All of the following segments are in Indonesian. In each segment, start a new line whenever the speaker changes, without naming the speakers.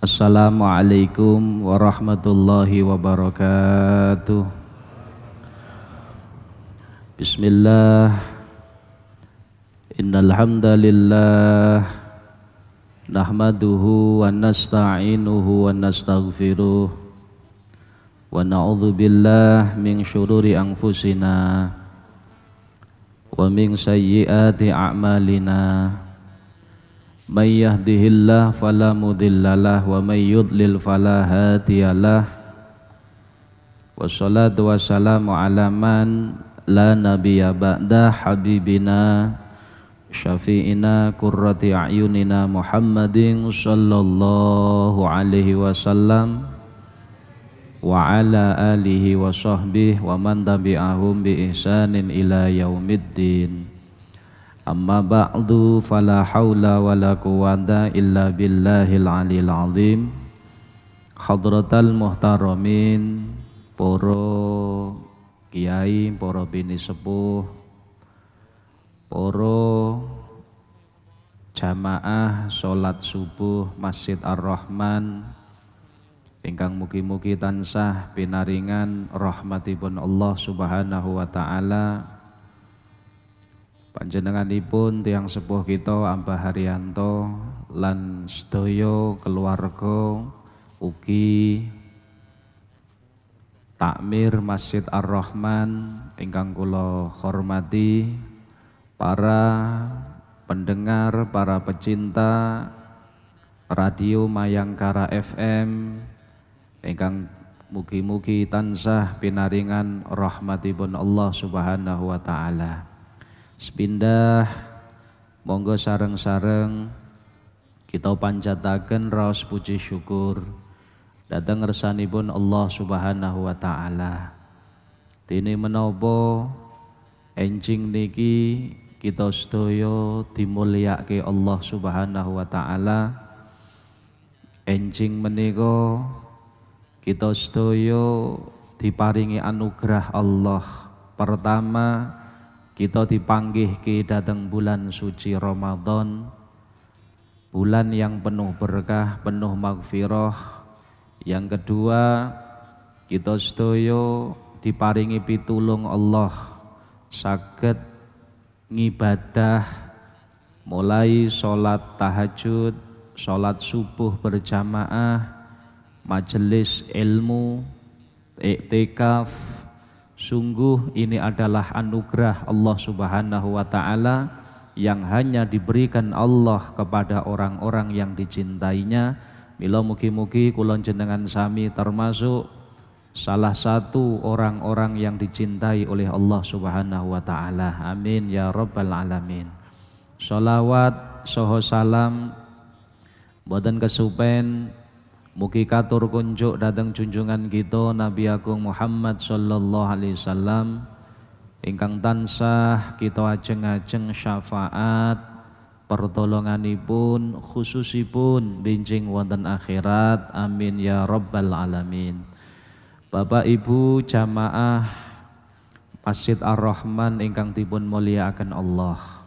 Assalamualaikum warahmatullahi wabarakatuh. Bismillah. Innal hamdalillah nahmaduhu wa nasta'inuhu wa nastaghfiruh wa na'udzu billahi min syururi anfusina wa min sayyiati a'malina. May yahdihillahu fala mudhillalah wa may yudlil fala hadiyalah. Wassalatu wassalamu ala man la nabiyya ba'da habibina syafi'ina qurrati a'yunina Muhammadin sallallahu alaihi wasallam wa ala alihi wa sahbihi wa man tabi'ahum bi ihsanin ila yaumiddin. Amma ba'du fala haula wala quwwata illa billahil aliyil azim. Hadratal muhtaramin, para kiai, para bini sepuh, para jamaah salat subuh Masjid Ar-Rahman ingkang mugi-mugi tansah pinaringan rahmatipun Allah Subhanahu wa taala. Panjenenganipun tiyang sepuh kita Mbah Haryanto lan sedaya keluarga ugi takmir Masjid Ar-Rahman ingkang kula hormati, para pendengar, para pecinta Radio Mayangkara FM ingkang mugi-mugi tansah pinaringan rahmatipun Allah Subhanahu wa taala. Sepindah monggo sareng-sareng kita panjataken raos puji syukur dhateng ngersanipun Allah Subhanahu wa taala. Dene menapa enjing niki kita sedaya dimulyakake Allah Subhanahu wa taala. Enjing menika kita sedaya diparingi anugerah Allah. Pertama, kita dipanggihke datang bulan suci Ramadan, bulan yang penuh berkah, penuh maghfirah. Yang kedua, kita sedaya diparingi pitulung Allah saged ngibadah mulai sholat tahajud, sholat subuh berjamaah, majelis ilmu, iktikaf. Sungguh ini adalah anugerah Allah Subhanahu wa taala yang hanya diberikan Allah kepada orang-orang yang dicintainya. Mila mugi-mugi kula jenengan sami termasuk salah satu orang-orang yang dicintai oleh Allah Subhanahu wa taala. Amin ya rabbal alamin. Sholawat saha salam boten kesupen mugi katur kunjuk dateng junjungan kita Nabi Agung Muhammad sallallahu alaihi wasallam ingkang tansah kita ajeng-ajeng syafaat pertolonganipun khususipun benjing wonten akhirat. Amin ya rabbal alamin. Bapak Ibu jamaah Masjid Ar-Rahman ingkang dipun mulyakaken Allah.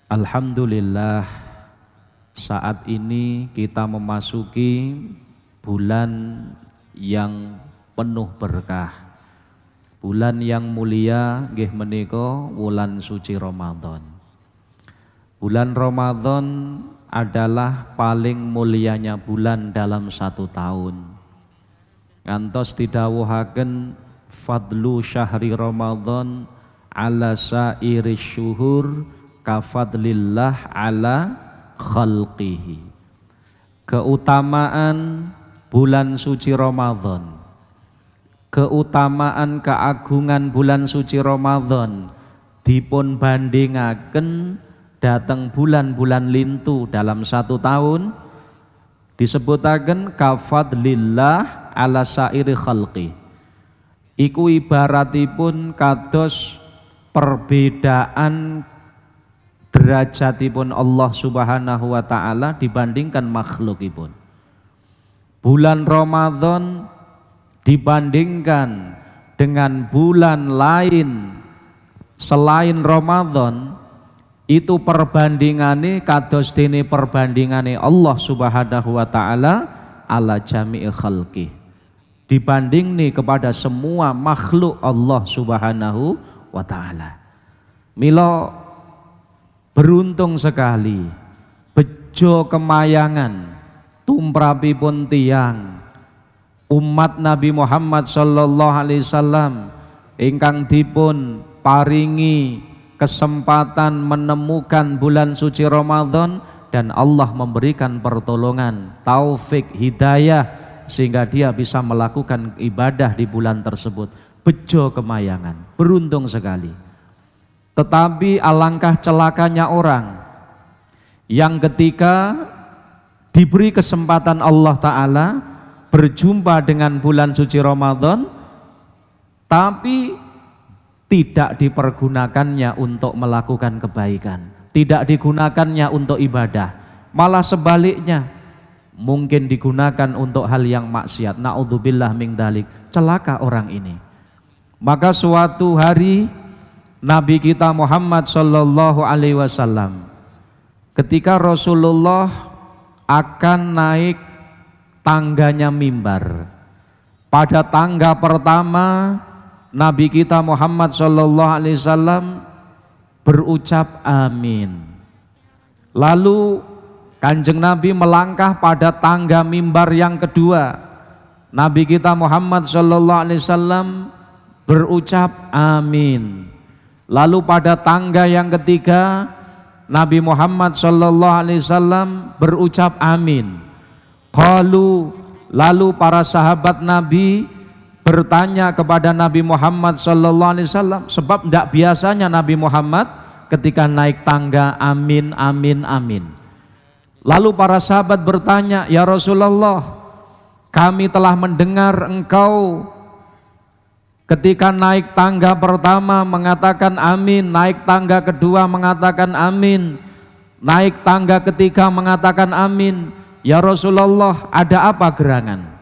Alhamdulillah, saat ini kita memasuki bulan yang penuh berkah, bulan yang mulia nggih menika wulan suci Ramadan. Bulan Ramadan adalah paling mulianya bulan dalam satu tahun. Ngantos didhawuhaken fadlu syahri Ramadan ala sairi syuhur kafadlillah ala khalqihi. Keutamaan bulan suci Ramadan, keutamaan keagungan bulan suci Ramadan dipun bandingaken dateng bulan-bulan lintu dalam satu tahun, disebutaken kafadlillah ala sairi khalqi. Iku ibaratipun kados perbedaan derajatipun Allah Subhanahu wa taala dibandingkan makhlukipun. Bulan Ramadan dibandingkan dengan bulan lain selain Ramadan itu perbandingane kados dene perbandingane Allah Subhanahu wa taala ala jami'i khalqi, dibanding nih kepada semua makhluk Allah Subhanahu wa taala. Milo beruntung sekali, bejo kemayangan tumrapipun tiyang umat Nabi Muhammad sallallahu alaihi wasallam ingkang dipun paringi kesempatan menemukan bulan suci Ramadan dan Allah memberikan pertolongan, taufik, hidayah sehingga dia bisa melakukan ibadah di bulan tersebut. Bejo kemayangan, beruntung sekali. Tetapi alangkah celakanya orang yang ketika diberi kesempatan Allah Ta'ala berjumpa dengan bulan suci Ramadan tapi tidak dipergunakannya untuk melakukan kebaikan, tidak digunakannya untuk ibadah, malah sebaliknya mungkin digunakan untuk hal yang maksiat. Na'udzubillah min dzalik. Celaka orang ini. Maka suatu hari Nabi kita Muhammad sallallahu alaihi wasallam ketika Rasulullah akan naik tangganya mimbar, pada tangga pertama Nabi kita Muhammad sallallahu alaihi wasallam berucap amin. Lalu Kanjeng Nabi melangkah pada tangga mimbar yang kedua. Nabi kita Muhammad sallallahu alaihi wasallam berucap amin. Lalu pada tangga yang ketiga Nabi Muhammad sallallahu alaihi wasallam berucap amin. Lalu para sahabat Nabi bertanya kepada Nabi Muhammad sallallahu alaihi wasallam, sebab tidak biasanya Nabi Muhammad ketika naik tangga amin amin amin. Lalu para sahabat bertanya, ya Rasulullah, kami telah mendengar engkau ketika naik tangga pertama mengatakan amin, naik tangga kedua mengatakan amin, naik tangga ketiga mengatakan amin. Ya Rasulullah, ada apa gerangan?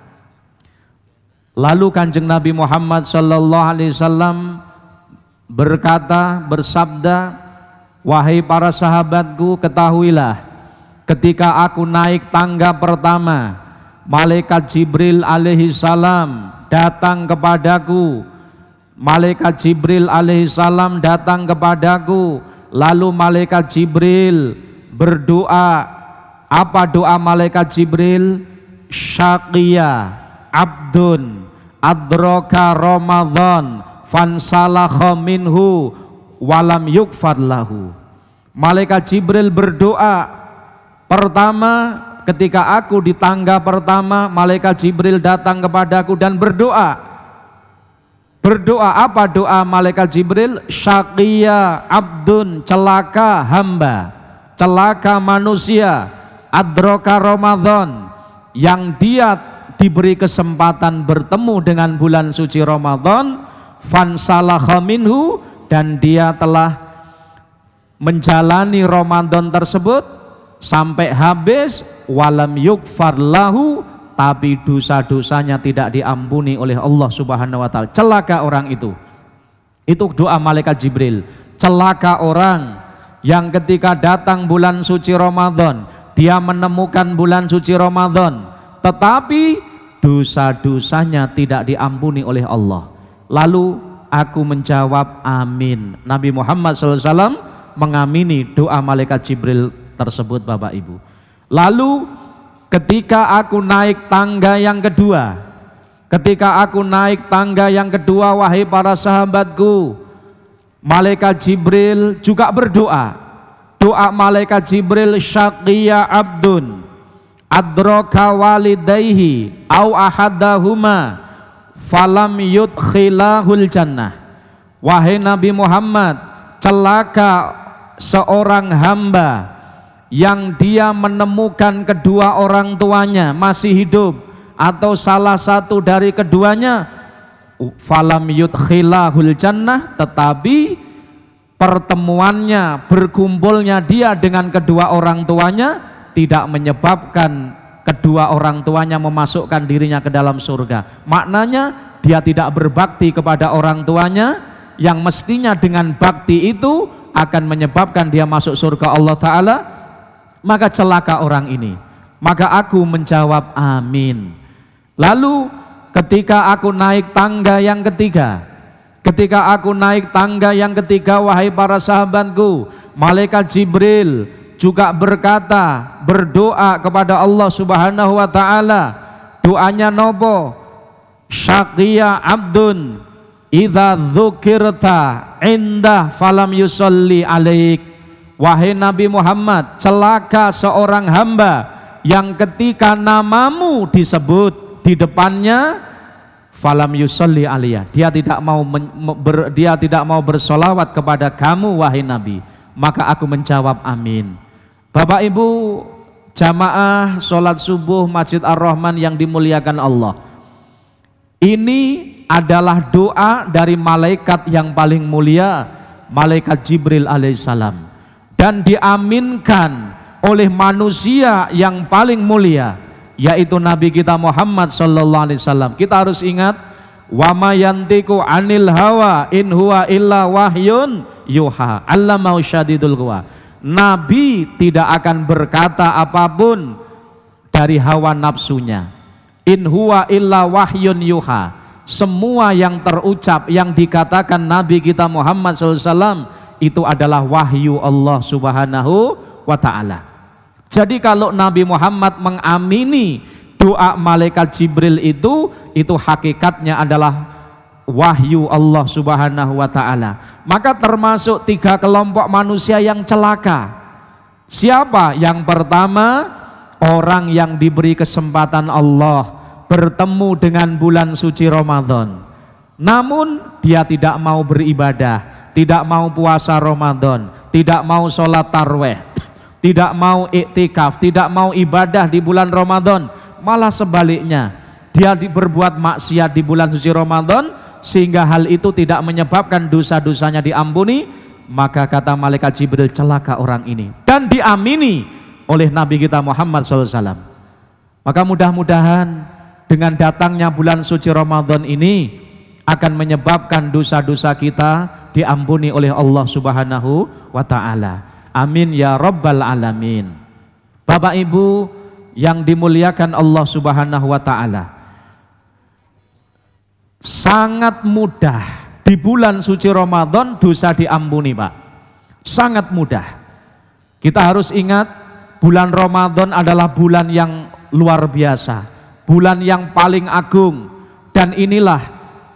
Lalu Kanjeng Nabi Muhammad sallallahu alaihi wasallam bersabda, wahai para sahabatku, ketahuilah ketika aku naik tangga pertama, malaikat Jibril alaihi salam datang kepadaku. Malaikat Jibril alaihi salam datang kepadaku, lalu malaikat Jibril berdoa. Apa doa malaikat Jibril? Syaqiya abdun adraka Ramadan fansalakha minhu walam yukfar lahu. Malaikat Jibril berdoa pertama ketika aku di tangga pertama, malaikat Jibril datang kepadaku dan berdoa. Apa doa malaikat Jibril? Syaqiya abdun, celaka hamba, celaka manusia, adraka Ramadan, yang dia diberi kesempatan bertemu dengan bulan suci Ramadan, fansalakha minhu, dan dia telah menjalani Ramadan tersebut sampai habis, walam yukfar lahu, tapi dosa-dosanya tidak diampuni oleh Allah Subhanahu wa taala. Celaka orang itu. Itu doa malaikat Jibril. Celaka orang yang ketika datang bulan suci Ramadan, dia menemukan bulan suci Ramadan, tetapi dosa-dosanya tidak diampuni oleh Allah. Lalu aku menjawab amin. Nabi Muhammad SAW mengamini doa malaikat Jibril tersebut, Bapak Ibu. Lalu ketika aku naik tangga yang kedua, wahai para sahabatku, malaikat Jibril juga berdoa. Doa malaikat Jibril, syaqiya abdun adraka walidayhi au ahadahuma falam yudkhilahul jannah. Wahai Nabi Muhammad, celaka seorang hamba yang dia menemukan kedua orang tuanya masih hidup atau salah satu dari keduanya, falam yudkhilahul jannah, tetapi pertemuannya, berkumpulnya dia dengan kedua orang tuanya tidak menyebabkan kedua orang tuanya memasukkan dirinya ke dalam surga. Maknanya dia tidak berbakti kepada orang tuanya, yang mestinya dengan bakti itu akan menyebabkan dia masuk surga Allah Ta'ala, maka celaka orang ini. Maka aku menjawab amin. Lalu ketika aku naik tangga yang ketiga, wahai para sahabatku, malaikat Jibril juga berdoa kepada Allah Subhanahu wa Ta'ala. Doanya nopo? Syaqiya abdun idza dzukirta indah falam yusolli alaik. Wahai Nabi Muhammad, celaka seorang hamba yang ketika namamu disebut di depannya, falam yusolli alaiya, dia tidak mau bersolawat kepada kamu wahai Nabi. Maka aku menjawab amin. Bapak Ibu jamaah sholat subuh Masjid Ar-Rahman yang dimuliakan Allah, ini adalah doa dari malaikat yang paling mulia, malaikat Jibril alaihissalam, dan diaminkan oleh manusia yang paling mulia, yaitu Nabi kita Muhammad sallallahu alaihi wasallam. Kita harus ingat, wa ma yantiqu anil hawa in huwa illa wahyun yuha allamahu syadidul quwa. Nabi tidak akan berkata apapun dari hawa nafsunya. In huwa illa wahyun yuha. Semua yang terucap, yang dikatakan Nabi kita Muhammad SAW itu adalah wahyu Allah Subhanahu wa Ta'ala. Jadi kalau Nabi Muhammad mengamini doa malaikat Jibril itu hakikatnya adalah wahyu Allah Subhanahu wa Ta'ala. Maka termasuk 3 kelompok manusia yang celaka. Siapa? Yang pertama, orang yang diberi kesempatan Allah bertemu dengan bulan suci Ramadan, namun dia tidak mau beribadah, tidak mau puasa Ramadan, tidak mau sholat tarweh, tidak mau iktikaf, tidak mau ibadah di bulan Ramadan. Malah sebaliknya, dia berbuat maksiat di bulan suci Ramadan, sehingga hal itu tidak menyebabkan dosa-dosanya diampuni. Maka kata malaikat Jibril, celaka orang ini, dan diamini oleh Nabi kita Muhammad SAW. Maka mudah-mudahan dengan datangnya bulan suci Ramadan ini akan menyebabkan dosa-dosa kita diampuni oleh Allah Subhanahu wa Ta'ala. Amin ya Rabbal Alamin. Bapak Ibu yang dimuliakan Allah Subhanahu wa Ta'ala, sangat mudah di bulan suci Ramadan dosa diampuni, Pak. Sangat mudah. Kita harus ingat, bulan Ramadan adalah bulan yang luar biasa, bulan yang paling agung, dan inilah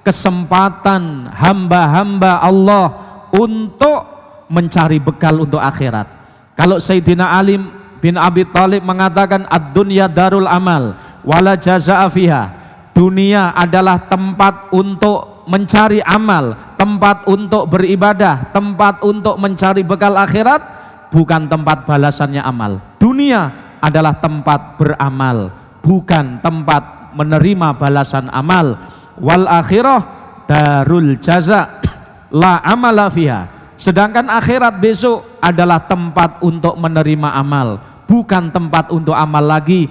kesempatan hamba-hamba Allah untuk mencari bekal untuk akhirat. Kalau Sayyidina Ali bin Abi Thalib mengatakan ad-dunya darul amal wala jazaa'a fiha, dunia adalah tempat untuk mencari amal, tempat untuk beribadah, tempat untuk mencari bekal akhirat, bukan tempat balasannya amal. Dunia adalah tempat beramal, bukan tempat menerima balasan amal. Wal akhirah darul jaza la amala fiha. Sedangkan akhirat besok adalah tempat untuk menerima amal, bukan tempat untuk amal lagi.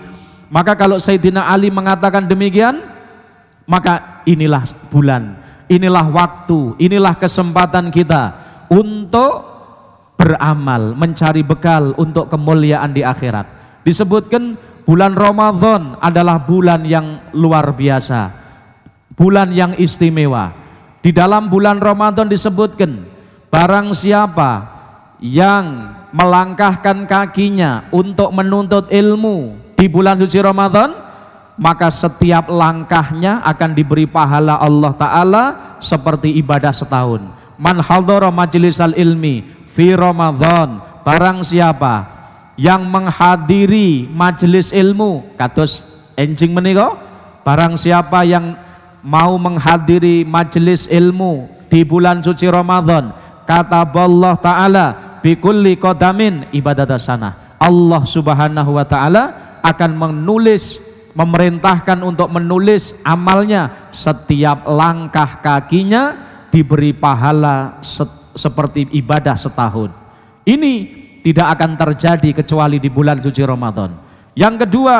Maka kalau Sayyidina Ali mengatakan demikian, maka inilah bulan, inilah waktu, inilah kesempatan kita untuk beramal, mencari bekal untuk kemuliaan di akhirat. Disebutkan bulan Ramadan adalah bulan yang luar biasa, bulan yang istimewa. Di dalam bulan Ramadan disebutkan, barang siapa yang melangkahkan kakinya untuk menuntut ilmu di bulan suci Ramadan, maka setiap langkahnya akan diberi pahala Allah Ta'ala seperti ibadah setahun. Man hadhara majlisal ilmi fi Ramadan, barang siapa yang menghadiri majelis ilmu kados enjing menika, barang siapa yang mau menghadiri majelis ilmu di bulan suci Ramadan, kata Allah Ta'ala bikulli qadamin ibadat hasanah, Allah Subhanahu wa Ta'ala akan memerintahkan untuk menulis amalnya, setiap langkah kakinya diberi pahala seperti ibadah setahun. Ini tidak akan terjadi kecuali di bulan suci Ramadan. Yang kedua,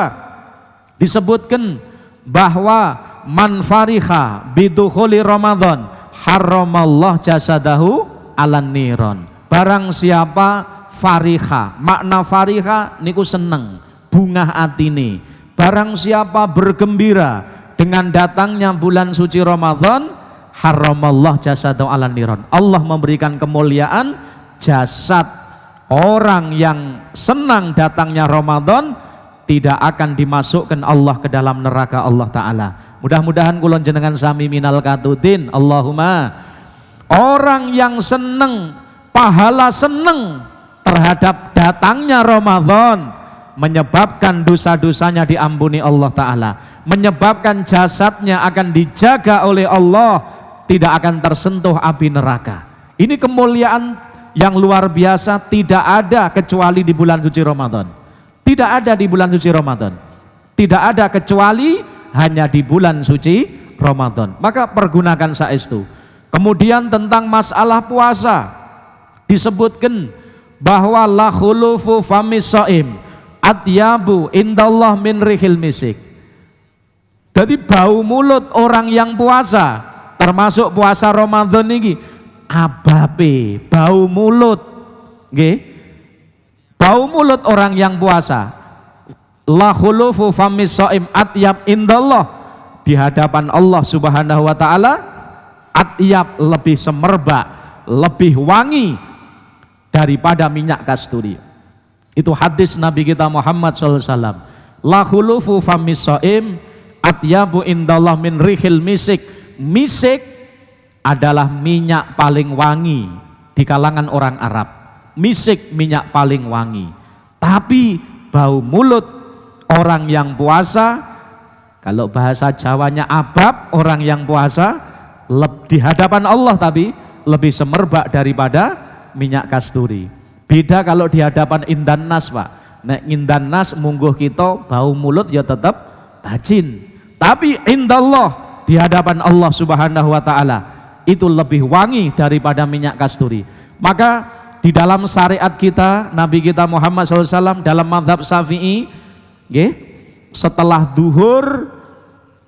disebutkan bahwa man fariha bidukhuli Ramadan haramallah jasadahu alan niron. Barang siapa fariha, makna fariha niku seneng, bungah atine. Barang siapa bergembira dengan datangnya bulan suci Ramadan, haramallah jasadahu ala niron. Allah memberikan kemuliaan jasad orang yang senang datangnya Ramadan tidak akan dimasukkan Allah ke dalam neraka Allah Ta'ala. Mudah-mudahan kulon jenengan sami minal katudin. Allahumma. Orang yang senang, pahala senang terhadap datangnya Ramadan menyebabkan dosa-dosanya diampuni Allah Ta'ala, menyebabkan jasadnya akan dijaga oleh Allah, tidak akan tersentuh api neraka. Ini kemuliaan yang luar biasa, tidak ada kecuali di bulan suci Ramadan. Tidak ada di bulan suci Ramadan. Tidak ada kecuali hanya di bulan suci Ramadan. Maka pergunakan saestu. Kemudian tentang masalah puasa disebutkan bahwa la khulufu famis shaim atyabu indallah min rihil misik. Jadi bau mulut orang yang puasa, termasuk puasa Ramadan ini, abape bau mulut, nggih. Bau mulut orang yang puasa, la khulufu famis shaim atyab indallah, di hadapan Allah Subhanahu wa taala atyab, lebih semerbak, lebih wangi daripada minyak kasturi. Itu hadis Nabi kita Muhammad SAW. La khulufu famis shaim atyabu indallah min rihil misik. Misik adalah minyak paling wangi di kalangan orang Arab. Misik minyak paling wangi. Tapi bau mulut orang yang puasa, kalau bahasa Jawanya abab, orang yang puasa di hadapan Allah tapi lebih semerbak daripada minyak kasturi. Beda kalau di hadapan indan nas, Pak. Nek indan nas mungguh kita bau mulut ya tetap bacin. Tapi indallah, di hadapan Allah Subhanahu wa taala, itu lebih wangi daripada minyak kasturi. Maka di dalam syariat kita, Nabi kita Muhammad SAW dalam mazhab Syafi'i, setelah duhur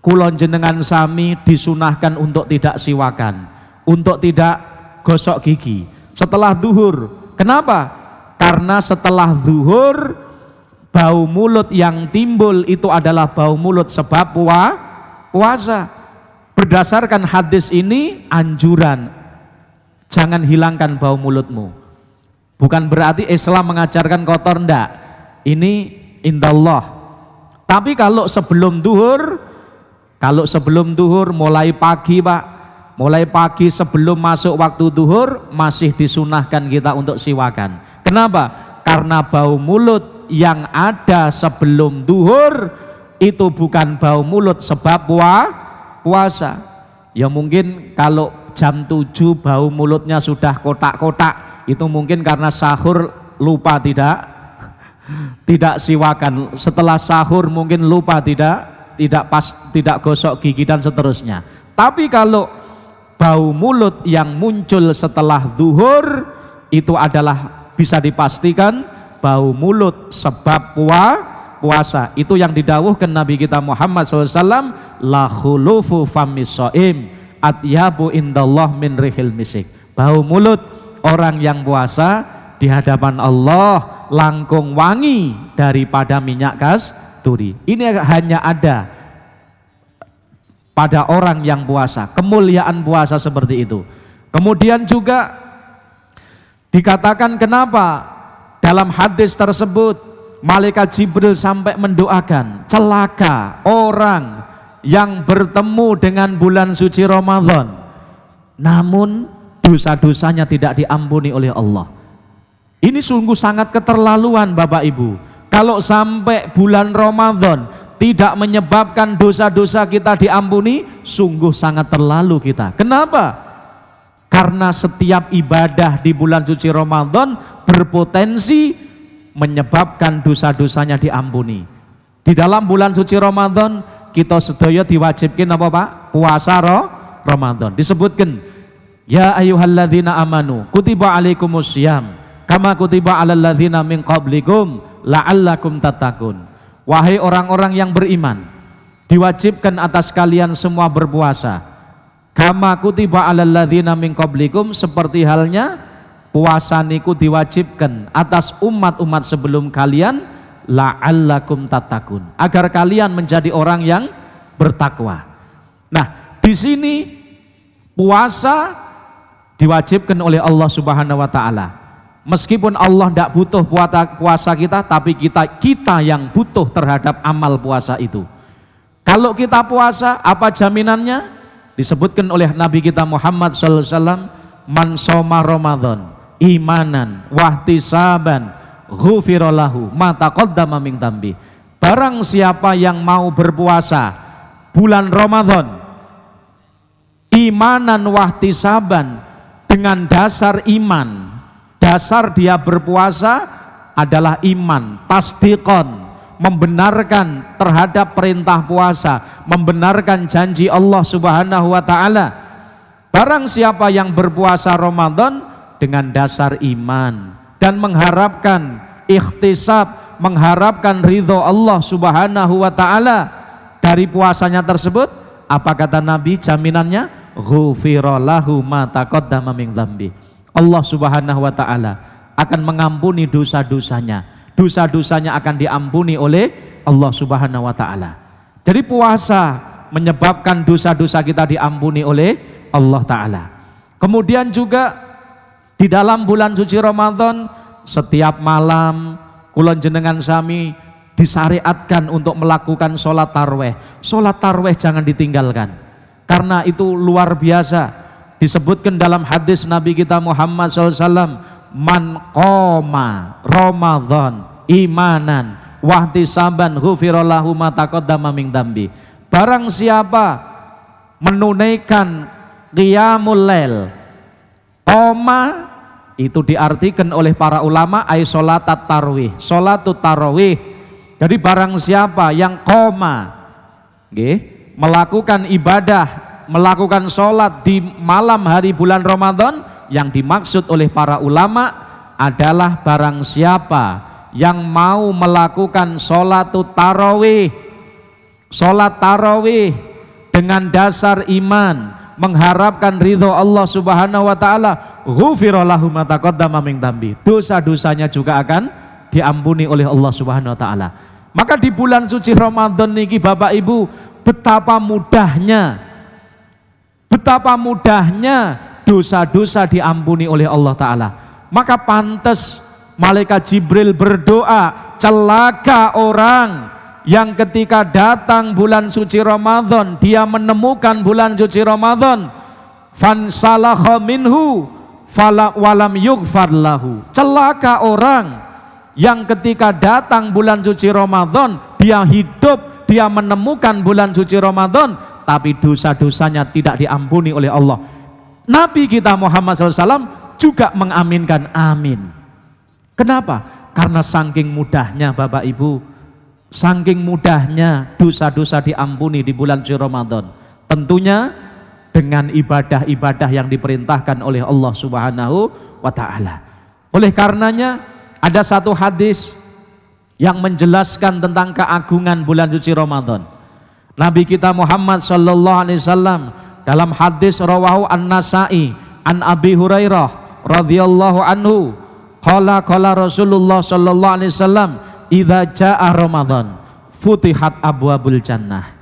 kulon jenengan sami disunahkan untuk tidak siwakan, untuk tidak gosok gigi setelah duhur. Kenapa? Karena setelah duhur bau mulut yang timbul itu adalah bau mulut sebab puasa. Berdasarkan hadis ini anjuran, jangan hilangkan bau mulutmu. Bukan berarti Islam mengajarkan kotor, ndak. Ini indallah. Tapi kalau sebelum duhur mulai pagi, Pak, mulai pagi sebelum masuk waktu duhur masih disunahkan kita untuk siwakan. Kenapa? Karena bau mulut yang ada sebelum duhur itu bukan bau mulut sebab puasa. Ya mungkin kalau jam 7 bau mulutnya sudah kotak-kotak, itu mungkin karena sahur lupa tidak siwakan. Setelah sahur mungkin lupa tidak gosok gigi dan seterusnya. Tapi kalau bau mulut yang muncul setelah zuhur itu adalah bisa dipastikan bau mulut sebab puasa. Itu yang didawuhkan Nabi kita Muhammad SAW, la khulufu famis shaim atyabu indallah min rihil misik. Bau mulut orang yang puasa di hadapan Allah langkung wangi daripada minyak kasturi. Ini hanya ada pada orang yang puasa, kemuliaan puasa seperti itu. Kemudian juga dikatakan kenapa dalam hadis tersebut malaikat Jibril sampai mendoakan, celaka orang yang bertemu dengan bulan suci Ramadan namun dosa-dosanya tidak diampuni oleh Allah. Ini sungguh sangat keterlaluan, Bapak Ibu. Kalau sampai bulan Ramadan tidak menyebabkan dosa-dosa kita diampuni, sungguh sangat terlalu kita. Kenapa? Karena setiap ibadah di bulan suci Ramadan berpotensi menyebabkan dosa-dosanya diampuni. Di dalam bulan suci Ramadan kita sedaya diwajibkan apa, Pak? Puasa Ramadan. Disebutkan, ya ayyuhalladzina amanu kutiba alaikumussyam kama kutiba alal ladzina min qablikum la'allakum tattaqun. Wahai orang-orang yang beriman, diwajibkan atas kalian semua berpuasa. Kama kutiba alal ladzina min qablikum, seperti halnya puasa niku diwajibkan atas umat-umat sebelum kalian la'allakum tattaqun, agar kalian menjadi orang yang bertakwa. Nah, di sini puasa diwajibkan oleh Allah Subhanahu wa taala. Meskipun Allah tidak butuh puasa kita, tapi kita yang butuh terhadap amal puasa itu. Kalau kita puasa, apa jaminannya? Disebutkan oleh Nabi kita Muhammad sallallahu alaihi wasallam, man shoma Ramadan imanan wahtisaban ghufira lahu ma taqaddama min dzambi. Barang siapa yang mau berpuasa bulan Ramadan imanan wahtisaban, dengan dasar iman, dasar dia berpuasa adalah iman, tasdiqon, membenarkan terhadap perintah puasa, membenarkan janji Allah Subhanahu wa taala. Barang siapa yang berpuasa Ramadan dengan dasar iman dan mengharapkan ikhtisab, mengharapkan ridho Allah Subhanahu wa taala dari puasanya tersebut, apa kata Nabi jaminannya? Ghufira lahu ma taqaddama min dzambi. Allah Subhanahu wa taala akan mengampuni dosa-dosanya. Dosa-dosanya akan diampuni oleh Allah Subhanahu wa taala. Jadi puasa menyebabkan dosa-dosa kita diampuni oleh Allah taala. Kemudian juga di dalam bulan suci Ramadan setiap malam kula jenengan sami disyariatkan untuk melakukan sholat tarweh. Sholat tarweh jangan ditinggalkan, karena itu luar biasa. Disebutkan dalam hadis Nabi kita Muhammad SAW, man qoma Ramadan imanan wahtisaban ghufira lahu ma taqaddama min dzambi. Barang siapa menunaikan qiyamul lail, qoma itu diartikan oleh para ulama ay sholatat tarwih, sholatut tarawih. Jadi barang siapa yang qoma melakukan ibadah, melakukan sholat di malam hari bulan Ramadan, yang dimaksud oleh para ulama adalah barang siapa yang mau melakukan sholatut tarawih, sholat tarawih dengan dasar iman, mengharapkan ridho Allah Subhanahu wa taala, ghufira lahu ma taqaddama min dzambi. Dosa-dosanya juga akan diampuni oleh Allah Subhanahu wa taala. Maka di bulan suci Ramadan niki Bapak Ibu, betapa mudahnya dosa-dosa diampuni oleh Allah taala. Maka pantas malaikat Jibril berdoa, celaka orang yang ketika datang bulan suci Ramadan dia menemukan bulan suci Ramadan, fansalakha minhu fala walam yughfar lahu. Celaka orang yang ketika datang bulan suci Ramadan dia hidup, dia menemukan bulan suci Ramadan, tapi dosa-dosanya tidak diampuni oleh Allah. Nabi kita Muhammad SAW juga mengaminkan amin. Kenapa? Karena saking mudahnya Bapak Ibu, saking mudahnya dosa-dosa diampuni di bulan suci Ramadan. Tentunya dengan ibadah-ibadah yang diperintahkan oleh Allah Subhanahu wa taala. Oleh karenanya ada satu hadis yang menjelaskan tentang keagungan bulan suci Ramadan. Nabi kita Muhammad sallallahu alaihi wasallam dalam hadis rawahu An-Nasa'i an Abi Hurairah radhiyallahu anhu qala Rasulullah sallallahu alaihi wasallam, idza jaa Ramadan futihat abwabul jannah.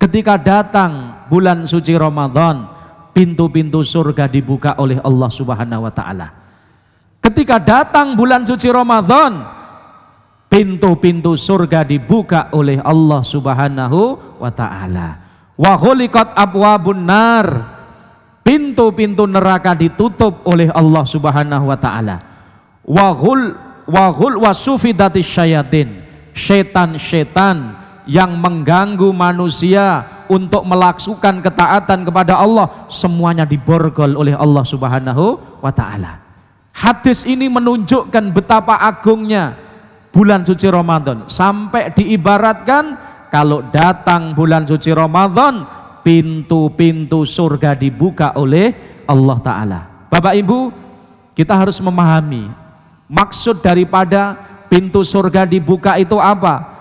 Ketika datang bulan suci Ramadan, pintu-pintu surga dibuka oleh Allah Subhanahu wa taala. Ketika datang bulan suci Ramadan, pintu-pintu surga dibuka oleh Allah Subhanahu wa taala. Wa ghuliqat abwabun nar, pintu-pintu neraka ditutup oleh Allah Subhanahu wa taala. Wa sufidatis syayatin, setan-setan yang mengganggu manusia untuk melakukan ketaatan kepada Allah, semuanya diborgol oleh Allah Subhanahu wa taala. Hadis ini menunjukkan betapa agungnya bulan suci Ramadan, sampai diibaratkan kalau datang bulan suci Ramadan, pintu-pintu surga dibuka oleh Allah taala. Bapak Ibu, kita harus memahami maksud daripada pintu surga dibuka itu apa?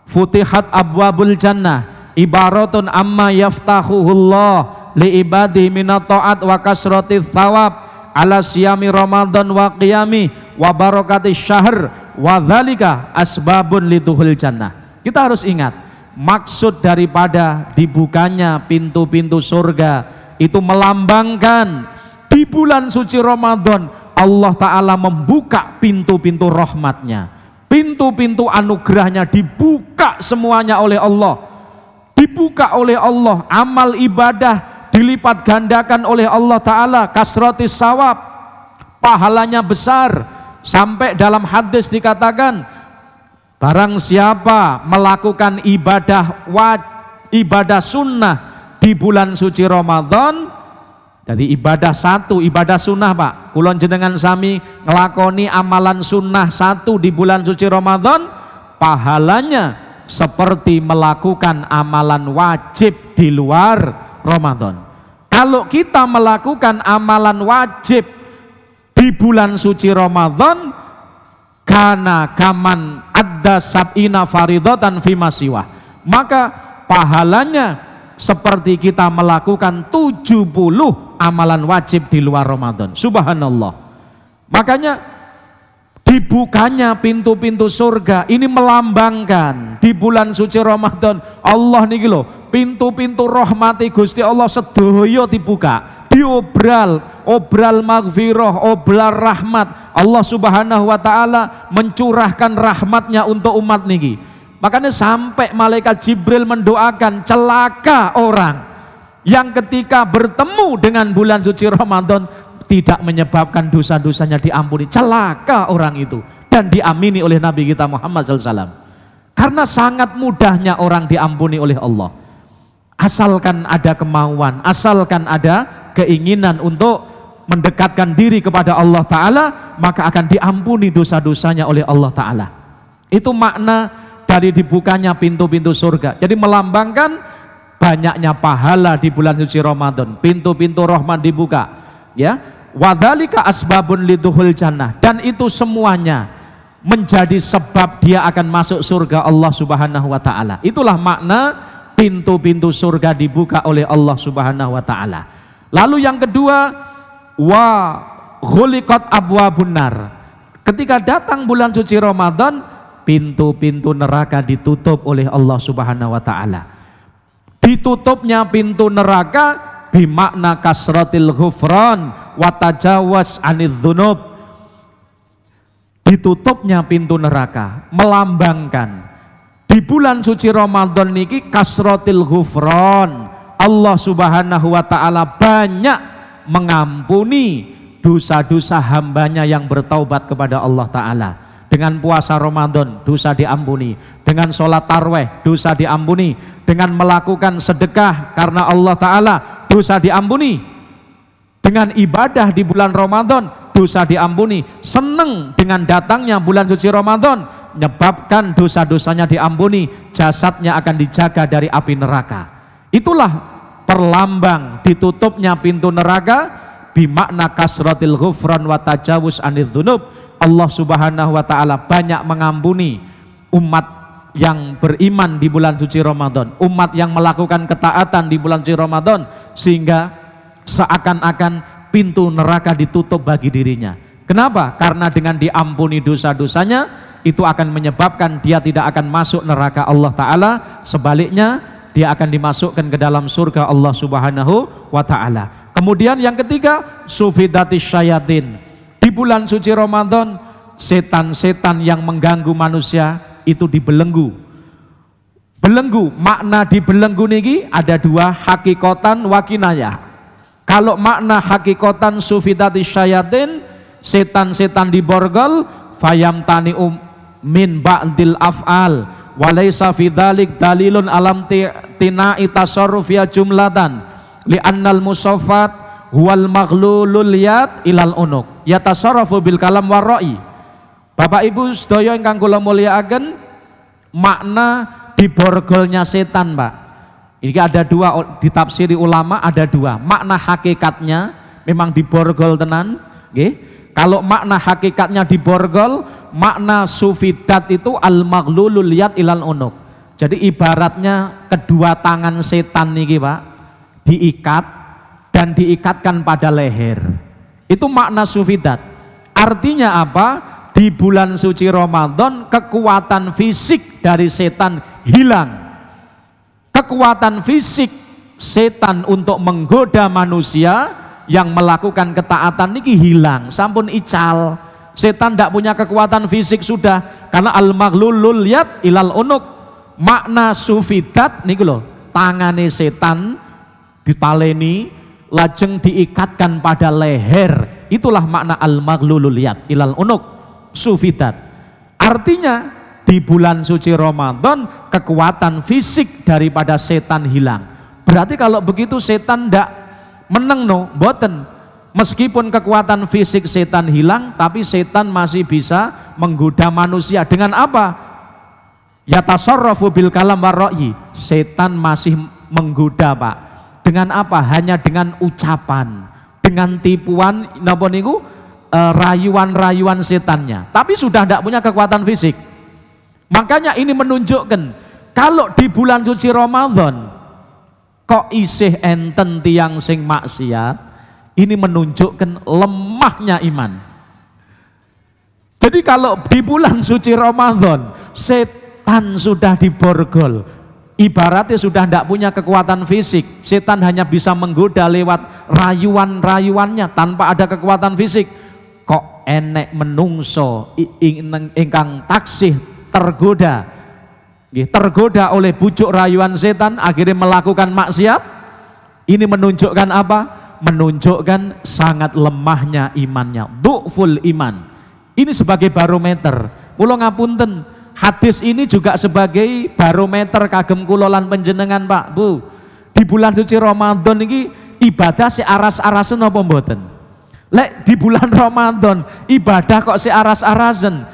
Futihat abwabul jannah ibaratun amma yaftahuhullah li ibadihi minat ta'at wa kasratis thawab ala siyami Ramadan wa qiyami wa barakati syahr wa dzalika asbabun lidukhul jannah. Kita harus ingat, maksud daripada dibukanya pintu-pintu surga itu melambangkan di bulan suci Ramadan Allah Ta'ala membuka pintu-pintu rahmatnya, pintu-pintu anugerahnya dibuka semuanya oleh Allah, dibuka oleh Allah, amal ibadah dilipat gandakan oleh Allah Ta'ala, kasratis sawab, pahalanya besar, sampai dalam hadis dikatakan barang siapa melakukan ibadah sunnah di bulan suci Ramadan, jadi ibadah satu, ibadah sunnah Pak, kulon jenengan sami ngelakoni amalan sunnah satu di bulan suci Ramadan, pahalanya seperti melakukan amalan wajib di luar Ramadan. Kalau kita melakukan amalan wajib di bulan suci Ramadan, kana kaman adda sab'ina faridatan fima siwah, maka pahalanya seperti kita melakukan 70 amalan wajib di luar Ramadan. Subhanallah. Makanya dibukanya pintu-pintu surga ini melambangkan di bulan suci Ramadan Allah niki lho, pintu-pintu rahmati Gusti Allah sedoyo dibuka, diobral, obral maghfirah, obral rahmat. Allah Subhanahu wa taala mencurahkan rahmatnya untuk umat niki. Makanya sampai malaikat Jibril mendoakan, celaka orang yang ketika bertemu dengan bulan suci Ramadan tidak menyebabkan dosa-dosanya diampuni. Celaka orang itu, dan diamini oleh Nabi kita Muhammad SAW. Karena sangat mudahnya orang diampuni oleh Allah, asalkan ada kemauan, asalkan ada keinginan untuk mendekatkan diri kepada Allah Ta'ala, maka akan diampuni dosa-dosanya oleh Allah Ta'ala. Itu makna dari dibukanya pintu-pintu surga. Jadi melambangkan banyaknya pahala di bulan suci Ramadan, pintu-pintu rahmat dibuka, ya. Wadzalika asbabun lidukhul jannah, dan itu semuanya menjadi sebab dia akan masuk surga Allah Subhanahu wa taala. Itulah makna pintu-pintu surga dibuka oleh Allah Subhanahu wa taala. Lalu yang kedua, wa ghuliqat abwabun nar. Ketika datang bulan suci Ramadan, pintu-pintu neraka ditutup oleh Allah Subhanahu wa taala. Ditutupnya pintu neraka bimakna kasratil ghufran wa tajawaz anidz dzunub. Ditutupnya pintu neraka melambangkan di bulan suci Ramadan niki kasratil ghufran, Allah Subhanahu wa taala banyak mengampuni dosa-dosa hambanya yang bertaubat kepada Allah Ta'ala. Dengan puasa Ramadan dosa diampuni, dengan sholat tarweh dosa diampuni, dengan melakukan sedekah karena Allah Ta'ala dosa diampuni, dengan ibadah di bulan Ramadan dosa diampuni. Seneng dengan datangnya bulan suci Ramadan, menyebabkan dosa-dosanya diampuni, jasadnya akan dijaga dari api neraka. Itulah perlambang ditutupnya pintu neraka bimakna kasratil ghufran wa tajawuz anidz dzunub. Allah Subhanahu wa taala banyak mengampuni umat yang beriman di bulan suci Ramadan, umat yang melakukan ketaatan di bulan suci Ramadan, sehingga seakan-akan pintu neraka ditutup bagi dirinya. Kenapa? Karena dengan diampuni dosa-dosanya itu akan menyebabkan dia tidak akan masuk neraka Allah Ta'ala, sebaliknya dia akan dimasukkan ke dalam surga Allah Subhanahu wa taala. Kemudian yang ketiga, sufidatis syayatin. Di bulan suci Ramadan, setan-setan yang mengganggu manusia itu dibelenggu. Belenggu, makna dibelenggu niki ada dua, hakikotan wa kinayah. Kalau makna hakikotan sufidatis syayatin, setan-setan diborgol, fayamtani min ba'dil af'al walaysa fi dzalik dalilun alam tina'i tasarruf ya jumlatan li'annal musaffat huwal maghlulul yad ilal unuk yatasarrafu bil kalam warra'i. Bapak Ibu sedaya ingkang kula mulyakaken, makna diborgolnya setan, Pak, ini ada dua, ditafsiri ulama ada dua. Makna hakikatnya memang diborgol tenan, nggih. Kalau makna hakikatnya diborgol, makna sufidat itu al maghlulul yad ilal unuk. Jadi ibaratnya kedua tangan setan niki, Pak, diikat dan diikatkan pada leher. Itu makna sufidat. Artinya apa? Di bulan suci Ramadan kekuatan fisik dari setan hilang. Kekuatan fisik setan untuk menggoda manusia yang melakukan ketaatan niki hilang, sampun ical. Setan tidak punya kekuatan fisik sudah, karena al-maghlulul yad ilal unuk. Makna sufidat niku lho, tangane setan dipaleni lajeng diikatkan pada leher. Itulah makna al-maghlulul yad ilal unuk, sufidat. Artinya di bulan suci Ramadan kekuatan fisik daripada setan hilang. Berarti kalau begitu setan ndak meneng no, boten. Meskipun kekuatan fisik setan hilang, tapi setan masih bisa menggoda manusia. Dengan apa? Yatasarrafu bil kalam warra'i. Setan masih menggoda, Pak. Dengan apa? Hanya dengan ucapan, dengan tipuan napa niku, rayuan-rayuan setannya. Tapi sudah tidak punya kekuatan fisik. Makanya ini menunjukkan kalau di bulan suci Ramadan kok isih enten tiang sing maksiat, ini menunjukkan lemahnya iman. Jadi kalau di bulan suci Ramadan setan sudah diborgol, ibaratnya sudah tidak punya kekuatan fisik, setan hanya bisa menggoda lewat rayuan-rayuannya tanpa ada kekuatan fisik. Kok enek menungso ingkang taksih tergoda oleh bujuk rayuan setan, akhirnya melakukan maksiat. Ini menunjukkan apa? Menunjukkan sangat lemahnya imannya, du'ful iman. Ini sebagai barometer. Mula ngapunten, hadis ini juga sebagai barometer kagem kula lan panjenengan, Pak, Bu. Di bulan suci Ramadan ini ibadah si aras-arasen apa mboten? Lek di bulan Ramadan ibadah kok si aras-arasen,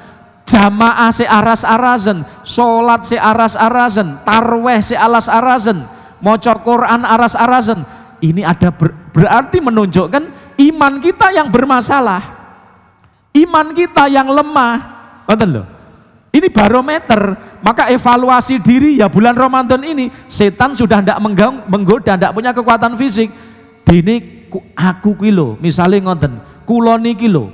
jamaah si aras-arasen, sholat si aras-arasen, tarweh si aras-arasen, maca Quran aras-arasen. Ini ada berarti menunjukkan iman kita yang bermasalah, iman kita yang lemah. Betul loh. Ini barometer. Maka evaluasi diri ya bulan Ramadan ini, setan sudah tidak menggoda, tidak punya kekuatan fisik. Dini aku kilo, misalnya ngoten, kulo niki lho,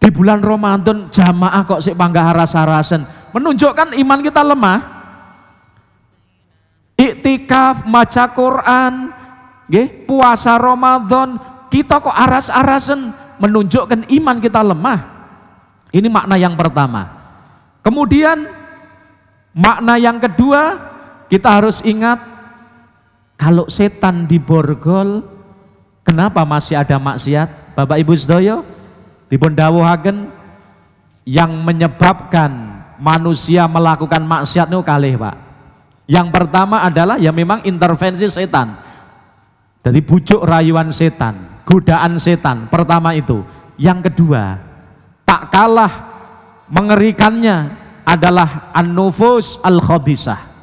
di bulan Ramadan jamaah kok sik panggah aras-arasen, menunjukkan iman kita lemah. Iktikaf, maca Quran, nggih, puasa Ramadan, kita kok aras-arasen, menunjukkan iman kita lemah. Ini makna yang pertama. Kemudian makna yang kedua, kita harus ingat kalau setan diborgol, kenapa masih ada maksiat? Bapak Ibu sedaya, dipun dawuhaken yang menyebabkan manusia melakukan maksiat itu kalih, Pak. Yang pertama adalah ya memang intervensi setan. Jadi bujuk rayuan setan, godaan setan, pertama itu. Yang kedua, tak kalah mengerikannya adalah an-nufus al-khabisah.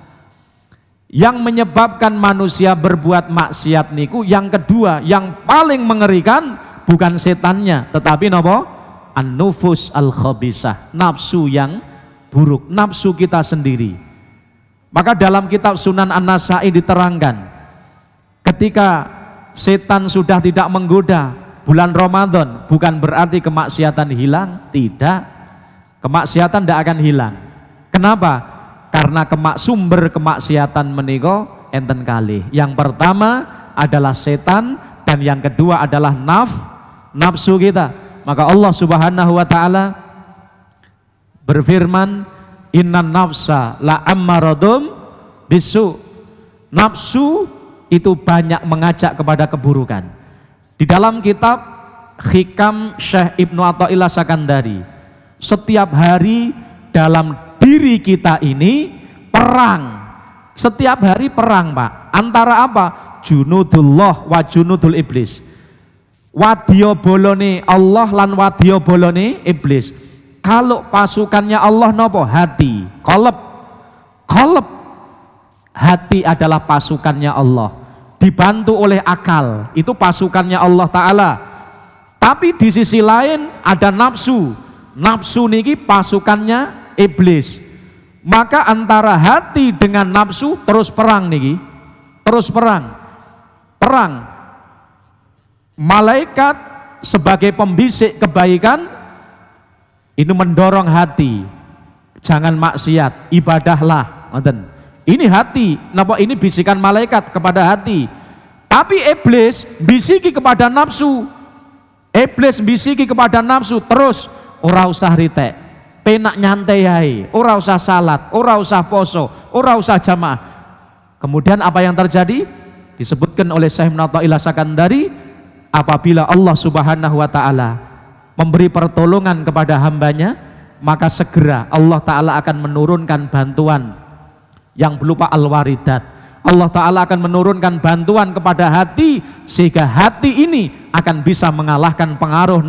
Yang menyebabkan manusia berbuat maksiat niku yang kedua, yang paling mengerikan bukan setannya, tetapi napa? An-nufus al-khabisah, nafsu yang buruk, nafsu kita sendiri. Maka dalam kitab Sunan An-Nasa'i diterangkan, ketika setan sudah tidak menggoda bulan Ramadan, bukan berarti kemaksiatan hilang, tidak. Kemaksiatan tidak akan hilang. Kenapa? Karena sumber kemaksiatan menika enten kalih. Yang pertama adalah setan, dan yang kedua adalah nafsu kita. Maka Allah Subhanahu wa taala berfirman, innan nafsa la ammaradum bisu. Nafsu itu banyak mengajak kepada keburukan. Di dalam kitab Hikam Syekh Ibnu Athaillah Sakandari, setiap hari dalam diri kita ini perang. Setiap hari perang, Pak. Antara apa? Junudullah wa junudul iblis. Wadya bolone Allah lan wadya bolone iblis. Kalau pasukannya Allah nopo? Hati, qalb. Hati adalah pasukannya Allah, dibantu oleh akal, itu pasukannya Allah Ta'ala. Tapi di sisi lain ada nafsu. Nafsu niki pasukannya iblis. Maka antara hati dengan nafsu terus perang niki, terus perang. Malaikat sebagai pembisik kebaikan, ini mendorong hati, jangan maksiat, ibadahlah. Ini hati, napa ini bisikan malaikat kepada hati. Tapi iblis bisiki kepada nafsu. Iblis bisiki kepada nafsu terus, ora usah ritek, penak nyantai ae, ora usah salat, ora usah poso, ora usah jamaah. Kemudian apa yang terjadi? Disebutkan oleh Syekh Muhammad Sakandari, apabila Allah Subhanahu wa taala memberi pertolongan kepada hambanya, maka segera Allah taala akan menurunkan bantuan yang berupa al-waridat. Allah Ta'ala akan menurunkan bantuan kepada hati, sehingga hati ini akan bisa mengalahkan pengaruh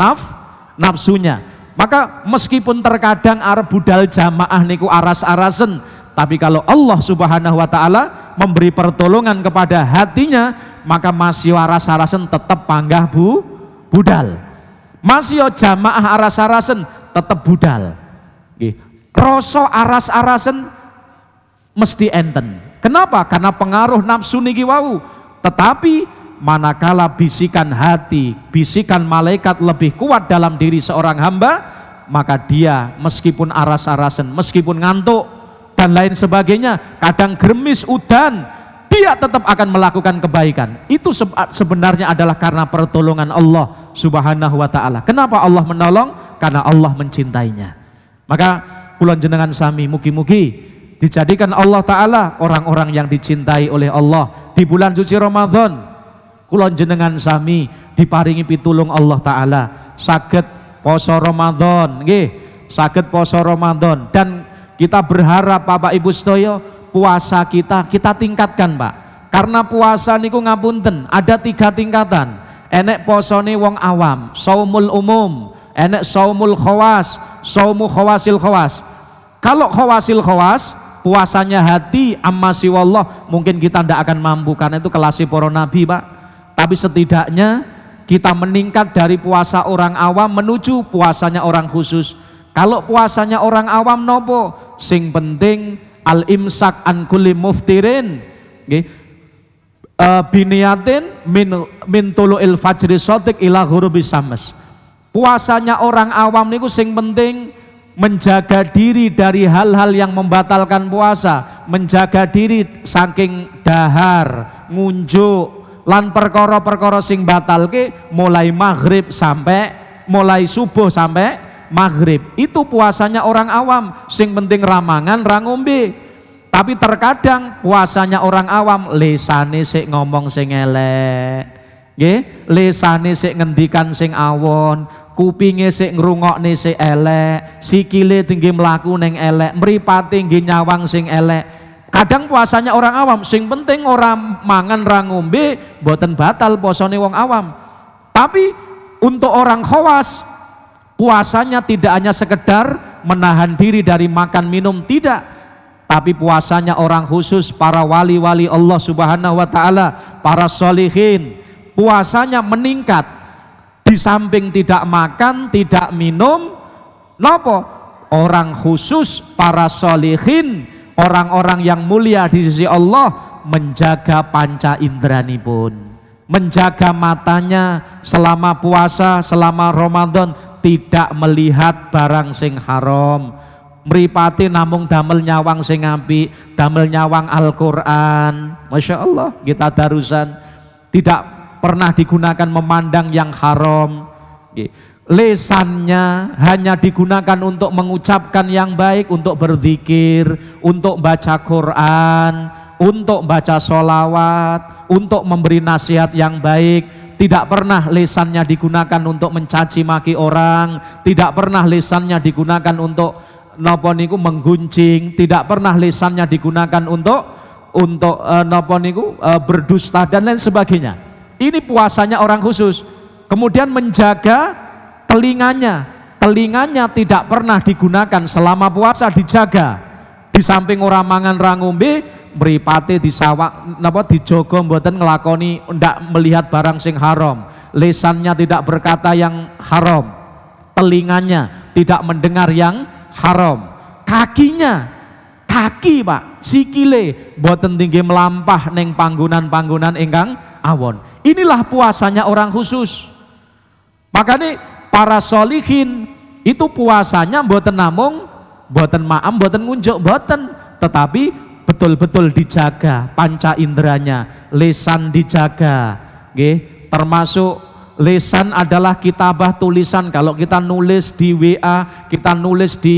nafsunya. Maka meskipun terkadang arep budal jamaah niku aras-arasen, tapi kalau Allah Subhanahu wa taala memberi pertolongan kepada hatinya, maka masih aras-arasen tetap panggah budal. Masih jamaah aras-arasen tetap budal. Nggih. Rasa aras-arasen mesti enten. Kenapa? Karena pengaruh nafsu niki wau. Tetapi manakala bisikan hati, bisikan malaikat lebih kuat dalam diri seorang hamba, maka dia meskipun aras-arasen, meskipun ngantuk dan lain sebagainya, kadang gerimis udan, dia tetap akan melakukan kebaikan. Itu sebenarnya adalah karena pertolongan Allah Subhanahu wa taala. Kenapa Allah menolong? Karena Allah mencintainya. Maka kula jenengan sami mugi-mugi dijadikan Allah Ta'ala orang-orang yang dicintai oleh Allah di bulan suci Ramadan. Kula jenengan sami diparingi pitulung Allah Ta'ala saged poso Ramadan, nggih, saged poso Ramadan, dan kita berharap Bapak Ibu sedaya puasa kita tingkatkan, Pak. Karena puasa niku ngapunten ada 3 tingkatan. Enek posone wong awam, saumul umum, enek saumul khawas, saumu khawasil khawas. Kalau khawasil khawas, puasanya hati amma siwallah, mungkin kita tidak akan mampu karena itu kelasnya para nabi, Pak. Tapi setidaknya kita meningkat dari puasa orang awam menuju puasanya orang khusus. Kalau puasanya orang awam nopo? Sing penting al imsak an kulli muftirin, biniatin min tulu'il fajri shadiq ila ghurubis syams. Puasanya orang awam niku sing penting menjaga diri dari hal-hal yang membatalkan puasa, menjaga diri saking dahar, ngunjuk, lan perkara-perkara sing batalke mulai maghrib sampai mulai subuh sampai maghrib. Itu puasanya orang awam, sing penting ramangan ra ngombe. Tapi terkadang puasanya orang awam lesane sik ngomong sing elek, nggih, lesane sik ngendikan sing awon, kupinge sik ngrungokne sik elek, sikile tinggi mlaku ning elek, mripate nggih nyawang sing elek. Kadang puasanya orang awam sing penting ora mangan ra ngombe, mboten batal posone wong awam. Tapi untuk orang khawas, puasanya tidak hanya sekedar menahan diri dari makan minum, tidak, tapi puasanya orang khusus, para wali-wali Allah Subhanahu wa taala, para sholihin, puasanya meningkat. Di samping tidak makan, tidak minum, nopo? Orang khusus, para sholihin, orang-orang yang mulia di sisi Allah, menjaga panca indrani pun, menjaga matanya selama puasa, selama Ramadan, tidak melihat barang sing haram, mripate namung damel nyawang sing apik, damel nyawang Al-Quran, Masya Allah, kita darusan, tidak pernah digunakan memandang yang haram. Lesannya hanya digunakan untuk mengucapkan yang baik, untuk berzikir, untuk baca Quran, untuk baca sholawat, untuk memberi nasihat yang baik. Tidak pernah lesannya digunakan untuk mencaci maki orang, tidak pernah lesannya digunakan untuk napa niku menggunjing, tidak pernah lesannya digunakan untuk napa niku berdusta dan lain sebagainya. Ini puasanya orang khusus. Kemudian menjaga telinganya tidak pernah digunakan selama puasa, dijaga. Di samping ora mangan ra ngombe, mripate disawak napa dijogo mboten nglakoni, ndak melihat barang sing haram. Lesannya tidak berkata yang haram, telinganya tidak mendengar yang haram. Kaki Pak, sikile mboten tinggi melampah neng panggonan-panggonan ingkang awon. Inilah puasanya orang khusus. Makanya para sholihin itu puasanya mboten namung mboten maam, mboten ngunjuk, mboten, tetapi betul-betul dijaga panca inderanya, lisan dijaga, nggih, termasuk lisan adalah kitabah, tulisan. Kalau kita nulis di WA, kita nulis di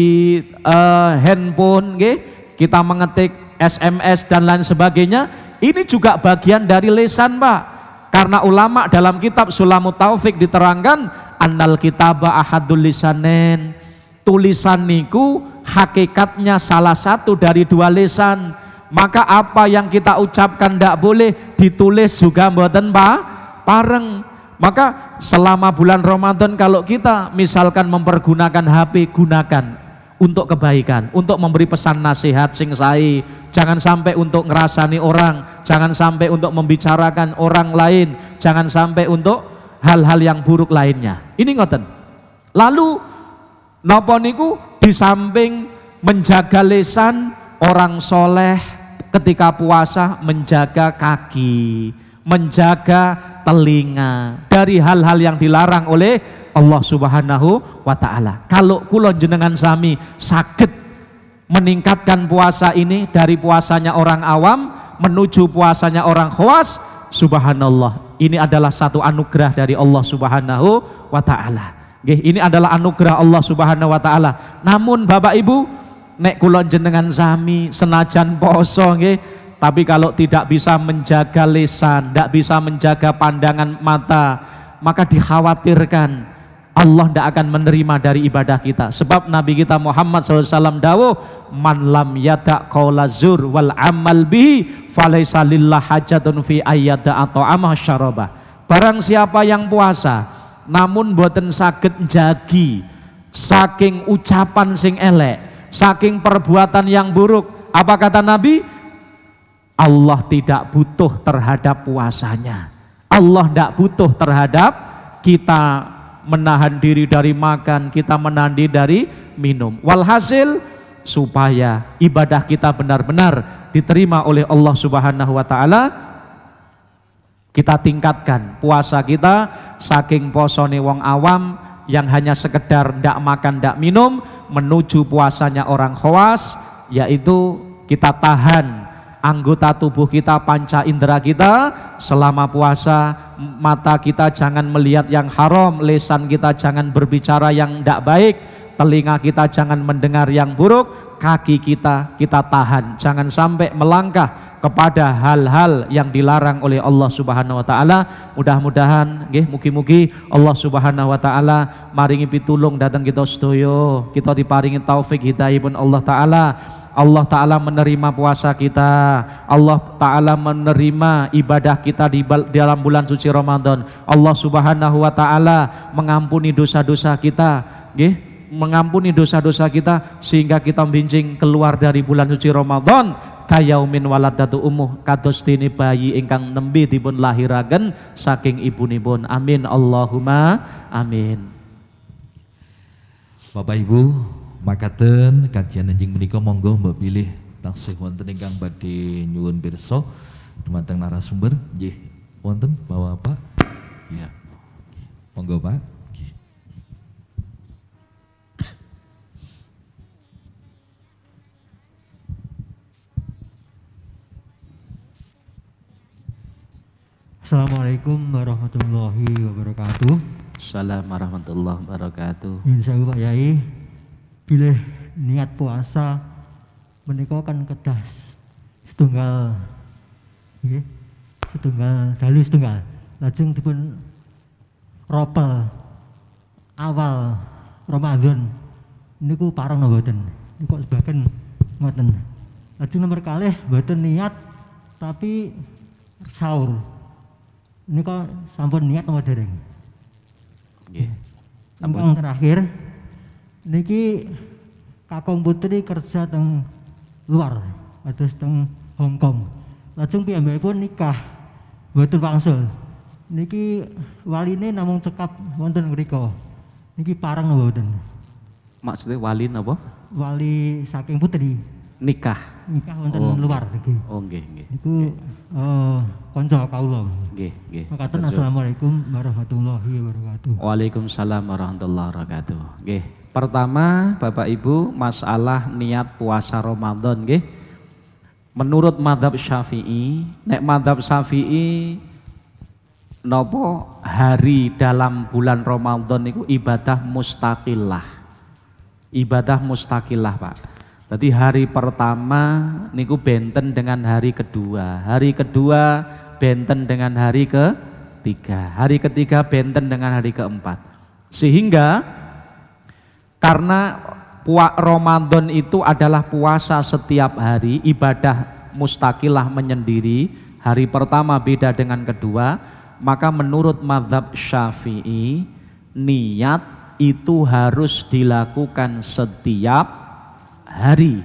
handphone, nggih, kita mengetik SMS dan lain sebagainya, ini juga bagian dari lisan, Pak. Karena ulama dalam kitab Sulamut Taufik diterangkan annal kitabah ahadul lisanen, tulisan niku hakikatnya salah satu dari dua lisan. Maka apa yang kita ucapkan tidak boleh ditulis juga mboten pareng. Maka selama bulan Ramadan kalau kita misalkan mempergunakan HP, gunakan untuk kebaikan, untuk memberi pesan nasihat sing sae. Jangan sampai untuk ngerasani orang, jangan sampai untuk membicarakan orang lain, jangan sampai untuk hal-hal yang buruk lainnya. Ini ngoten. Lalu napa niku di samping menjaga lisan, orang soleh ketika puasa menjaga kaki, menjaga telinga dari hal-hal yang dilarang oleh Allah Subhanahu wa ta'ala. Kalau kulon jenengan sami sakit meningkatkan puasa ini dari puasanya orang awam menuju puasanya orang khawas, subhanallah, ini adalah satu anugerah dari Allah Subhanahu wa ta'ala. Ini adalah anugerah Allah Subhanahu wa ta'ala. Namun Bapak Ibu, nek kulon jenengan sami senajan poso nggih, tapi kalau tidak bisa menjaga lisan, tidak bisa menjaga pandangan mata, maka dikhawatirkan Allah tidak akan menerima dari ibadah kita. Sebab Nabi kita Muhammad SAW dawuh, man lam yada' qaula zur wal amal bihi falaisa lillah hajatun fi ayyada atau amah syarabah. Barang siapa yang puasa namun boten saged njagi saking ucapan sing elek, saking perbuatan yang buruk, apa kata Nabi? Allah tidak butuh terhadap puasanya. Allah tidak butuh terhadap kita menahan diri dari makan, kita menahan diri dari minum. Walhasil supaya ibadah kita benar-benar diterima oleh Allah Subhanahu wa ta'ala, kita tingkatkan puasa kita saking posone wong awam yang hanya sekedar ndak makan ndak minum menuju puasanya orang khawas, yaitu kita tahan anggota tubuh kita, panca indera kita selama puasa. Mata kita jangan melihat yang haram, lisan kita jangan berbicara yang tidak baik, telinga kita jangan mendengar yang buruk, kaki kita tahan jangan sampai melangkah kepada hal-hal yang dilarang oleh Allah Subhanahu wa ta'ala. Mudah-mudahan nggih, mugi-mugi Allah Subhanahu wa ta'ala maringi pitulung datang kita sedaya, kita diparingi taufik hidayahipun Allah ta'ala. Allah Ta'ala menerima puasa kita, Allah Ta'ala menerima ibadah kita di dalam bulan suci Ramadan. Allah Subhanahu wa Ta'ala mengampuni dosa-dosa kita, mengampuni dosa-dosa kita sehingga kita bincing keluar dari bulan suci Ramadan kayaumin waladatu umuh, kados dene bayi ingkang nembe dipun lahiraken saking ibunipun. Amin Allahumma amin.
Bapak Ibu, makaten kajian anjing menika monggo mbok pilih taksih wonten ingkang badhe nyuwun pirsa dumateng narasumber. Nggih, wonten bawa Pak? Ya. Monggo Pak. Nggih.
Assalamualaikum warahmatullahi wabarakatuh.
Assalamualaikum warahmatullahi wabarakatuh.
Insyaallah Pak Yai, pilih niat puasa menika kan kedah setunggal nggih, setunggal dalu setunggal. Lajeng dipun ropel awal Ramadan niku pareng mboten. Niku sebagian ngoten. Lajeng nomor kalih mboten niat tapi sahur. Niku sampun niat nomor dereng. Nggih. Sampun terakhir niki kakung putri kerja teng luar, atus teng Hong Kong. Lajeng piyambakipun nikah mboten wangsul. Niki waline namung cekap wonten mriku. Niki pareng mboten.
Maksudnya wali napa?
Wali saking putri.
Nikah.
Nikah wonten luar niki.
Oh nggih nggih.
Niku konco kawula.
Nggih, nggih.
Makaten
Betul.
assalamualaikum warahmatullahi wabarakatuh.
Waalaikumsalam warahmatullahi wabarakatuh. Nggih. Pertama, Bapak Ibu, masalah niat puasa Ramadan nggih. Menurut mazhab Syafi'i, nek mazhab Syafi'i nopo hari dalam bulan Ramadan niku ibadah mustaqillah. Ibadah mustaqillah, Pak. Jadi hari pertama niku benten dengan hari kedua. Hari kedua benten dengan hari ketiga. Hari ketiga benten dengan hari keempat. Sehingga karena Ramadan itu adalah puasa setiap hari, ibadah mustaqillah menyendiri, hari pertama beda dengan kedua, maka menurut mazhab Syafi'i niat itu harus dilakukan setiap hari.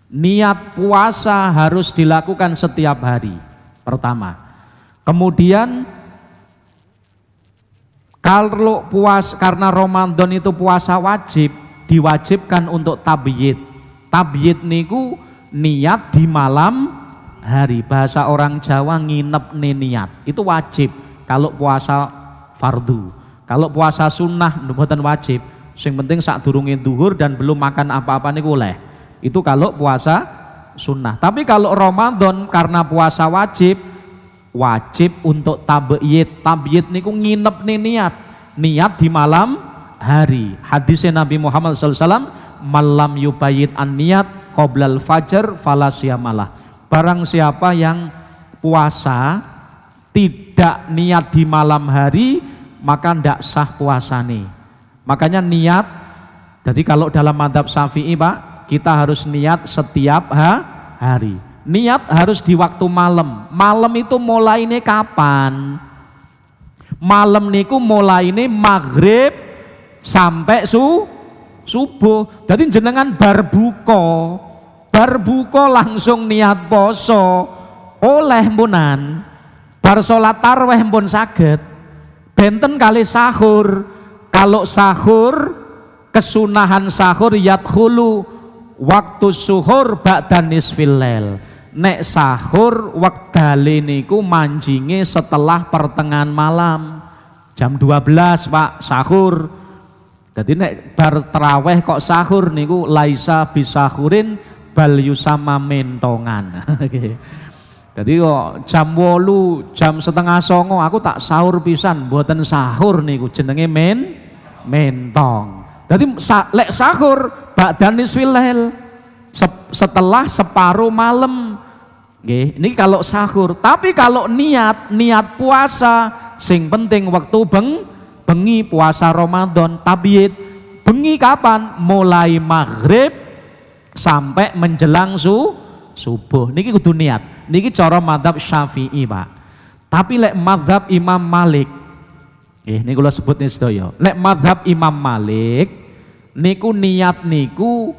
Niat puasa harus dilakukan setiap hari, pertama. Kemudian kalau karena Ramadan itu puasa wajib, diwajibkan untuk tabyid. Tabyid niku niat di malam hari. Bahasa orang Jawa nginep niat. Itu wajib kalau puasa fardu. Kalau puasa sunnah mboten wajib. Sing penting sak durunge duhur dan belum makan apa-apa niku oleh. Itu kalau puasa sunnah. Tapi kalau Ramadan karena puasa wajib untuk tabyid. Tabyid niku nginep niat. Niat di malam hari. Hadisnya Nabi Muhammad SAW, malam yubayit an niat qoblal fajar falasiyamalah. Barang siapa yang puasa tidak niat di malam hari, maka tidak sah puasane. Makanya niat, jadi kalau dalam mazhab Syafi'i Pak, kita harus niat setiap hari. Niat harus di waktu malam. Malam itu mulainya kapan? Malam niku mulainya maghrib sampai subuh. Jadi jenengan barbuko langsung niat poso oleh mpunan. Bar salat tarawih pun saged. Benten kali sahur. Kalau sahur, kesunahan sahur yadkhulu waktu suhur ba'da nisfil lail. Nek sahur wektale niku manjinge setelah pertengahan malam. Jam 12 Pak sahur. Jadi nek bar tarawih kok sahur niku laisa bisahurin bal yusama mentongan. Jadi kok jam 8, jam setengah 9 aku tak sahur pisan, mboten sahur niku jenenge mentong. Jadi lek sahur ba'da nisfil lail setelah separuh malam. Nggih, ini kalau sahur. Tapi kalau niat puasa sing penting waktu bengi puasa Ramadan tabyid. Bengi kapan? Mulai maghrib sampai menjelang subuh. Niki kudu niat. Niki cara mazhab Syafi'i, Pak. Tapi lek mazhab Imam Malik, ini kula sebut nih sedaya. Lek mazhab Imam Malik niku niat niku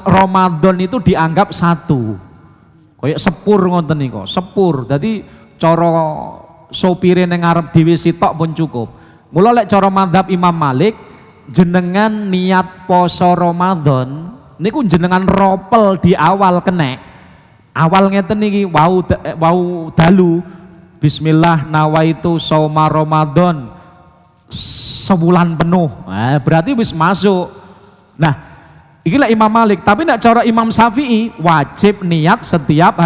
Ramadan itu dianggap satu. Kayak sepur ngoten niku, sepur. Dadi cara sopire ning ngarep dhewe sitok pun cukup. Mula lek cara mazhab Imam Malik jenengan niat poso Ramadan niku jenengan ropel di awal kenek. Awal ngeten niki wau dalu bismillah nawaitu shauma Ramadan sebulan penuh. Nah, berarti wis masuk. Nah, inilah Imam Malik, tapi nak cara Imam Syafi'i wajib niat setiap